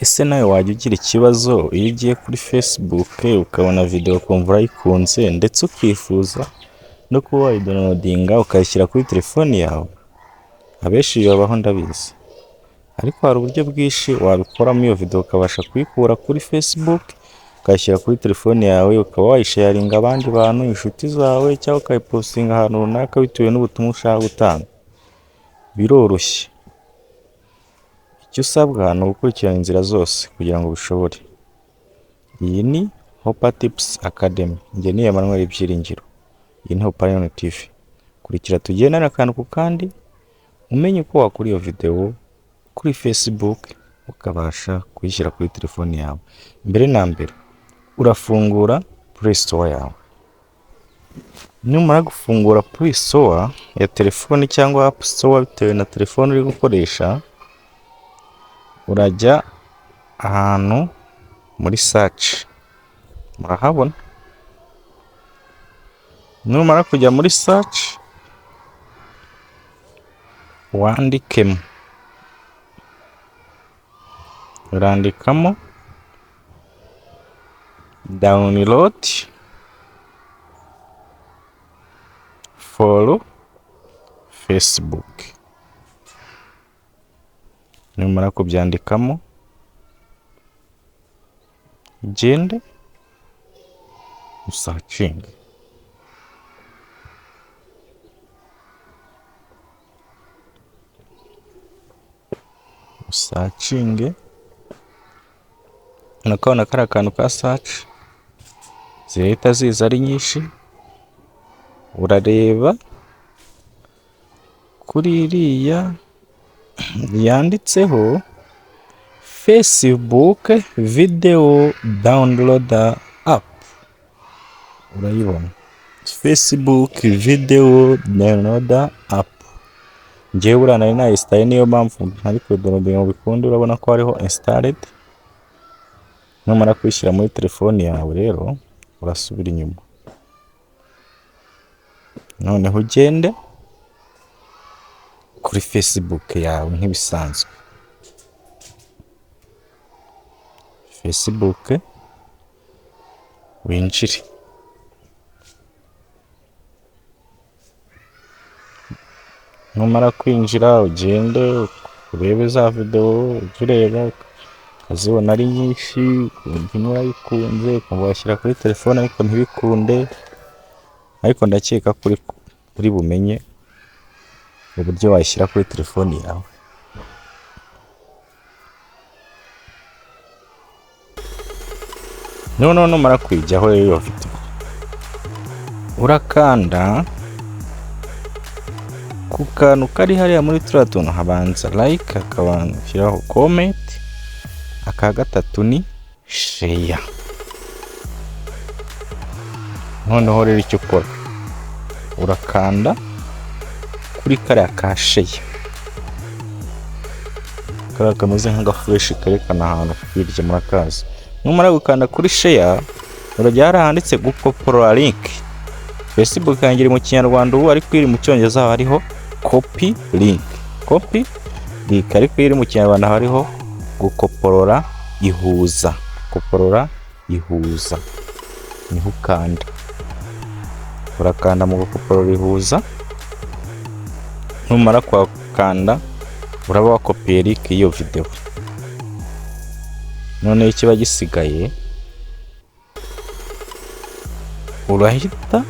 Ese nawe wajya ugira ikibazo iyo ugiye kuri Facebook ukabona video ukumva urayikunze ndetse ukifuza no kuba wayidownloadinga ukayishyira kuri telefoni yawe? Abenshi babaho ndabizi, ariko hari uburyo bwinshi wabikoramo iyo video ukabasha kuyikura kuri Facebook ukayishyira kuri telefoni yawe, ukaba wayisharinga abandi bantu, inshuti zawe, cyangwa ukayipostinga ahantu runaka bitewe n'ubutumwa ushaka gutanga. Biroroshye. Icyo usabwa ni ugukurikirana inzira zose kugira ngo ubishobore. Iyi ni Hopa Tips Academy. Njye ni Emmanuel Byiringiro. Iyi ni Hopa TV. Kurikira tugendana akantu ku kandi, umenye uko wakora iyo video kuri Facebook ukabasha kuyishyira kuri telefoni yawe. Mbere na mbere urafungura Play Store yawe. Numara gufungura Play Store ya telefoni cyangwa App Store bitewe na telefoni uri gukoresha, urajya ahantu muri search. Murahabona? Numara kujya muri search wandikemo. Urandikamo download for Facebook. Numara kubyandikamo ugende usearching. Usearching. Unakabona kari akantu ka search zihita ziza ari nyinshi. Urareba kuri iriya yanditseho Facebook video downloader app. Urayibona? Facebook video downloader app. Njyewe urana na install, niyo mpamvu ntari kudownloadinga mu bikundi. Urabona ko hariho installed. Numara kwishyira muri telefoni yawe rero urasubira inyuma. Noneho ugende kuri Facebook yawe nk'ibisanzwe. Facebook winjire. Numara kwinjira ugende urebe za video, ureba ukazibona ari nyinshi, ukumva urayikunze, ukumva washyira kuri telefone ariko ntibikunde. Ariko ndakeka kuri bumenye uburyo wayishyira kuri telefoni yawe. Numara kwijyaho iyo video urakanda ku kantu kari hariya muri turiya tuntu, habanza like, akabanza ushyiraho comment, aka gatatu ni share. Noneho rero icyo ukora urakanda kuri kariya ka share, kariya kameze nk'agafresh kerekana ahantu hirya murakazi. Numara gukanda kuri share urajya handitse gukoporora link. Facebook yanjye iri mu Kinyarwanda ubu, ariko iri mu Cyongereza hariho copy link. Copy link, ariko iri mu Kinyarwanda hariho gukoporora ihuza. Gukoporora ihuza niho ukanda. Urakanda mu gukoporora ihuza. Numara kwakanda uraba wakopiye link iyo video. None ikiba gisigaye urahita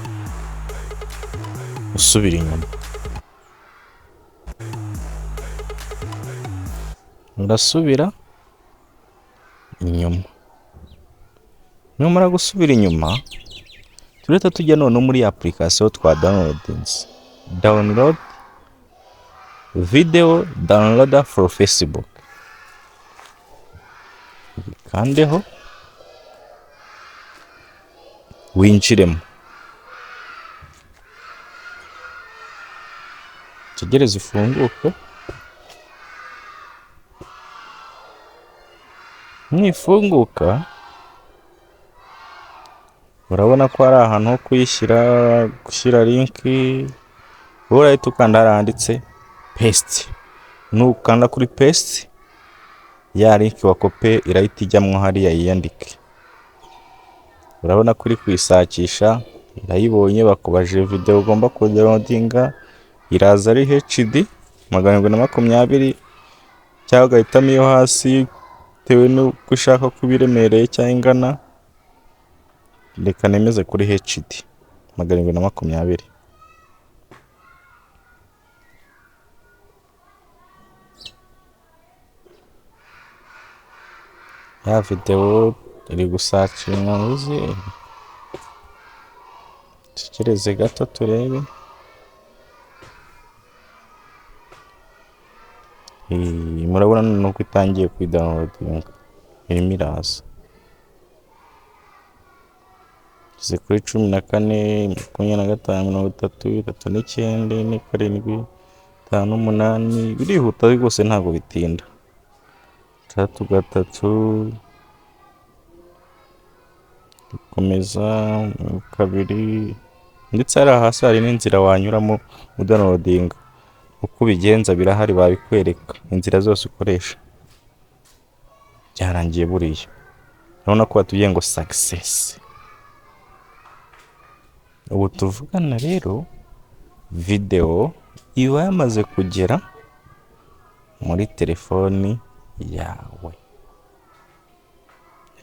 usubira inyuma. Urasubira inyuma. Numara gusubira inyuma tureta tujya none muri application twa downloadings. Download video downloader for Facebook. Kandeho winjiremo. Tegereza ifunguke. Nifunguka urabona ko ari ahantu ho gushyira link. Urahita ukanda handitse paste. Nukanda kuri paste ya link wakope irahita ijyamwo hariya yiyandike. Urabona ko uri kuyisakisha, urayibonye, bakubaje video ugomba kudownloadinga, iraza ari HD 720 cyangwa ugahitamo iyo hasi bitewe n'uko ushaka ko ibiremereye cyangwa ingana. Reka nemeze kuri HD 720. Ya video iri gusacinga uzi, tekereze gato turebe. Murabona nuko itangiye kuidownloadinga, irimo iraza. Ize kuri 14, 25, 33, 39, 47, 58, birihuta rwose ntabwo bitinda. 3 komeza 2, ndetse hari hasi hari n'inzira wanyuramo udownloadinga. Uko ubigenza birahari, babikwereka inzira zose ukoresha. Byarangiye buriya. Urabona ko batubwiye ngo success. Ubu tuvugana rero video iba yamaze kugera muri telefoni yawe.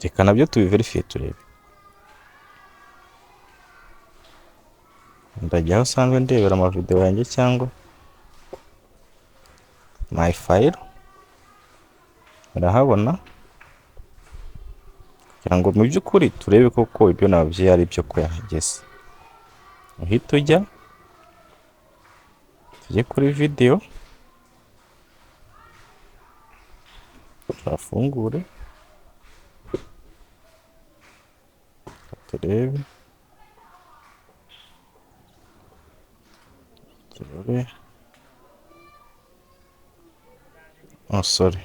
Reka nabyo tubiverifie turebe. Ndajya aho usanzwe ndebera amavideo yanjye cyangwa my file, urahabona, kugira ngo mu by'ukuri turebe koko ibyo nabyo ari byo ko yahageze. Uhita ujya tujye kuri video, turafungure turebe, oh sorry,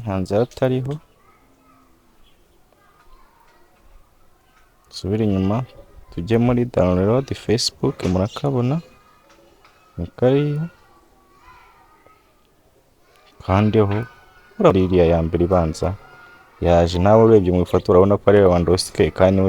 hanze atariho. Subira inyuma tujye muri download Facebook, murakabona mukariya kandeho. Uraririya ya mbere ibanza yaje, nawe urebye mu ifoto urabona ko ari Lewandowski kandi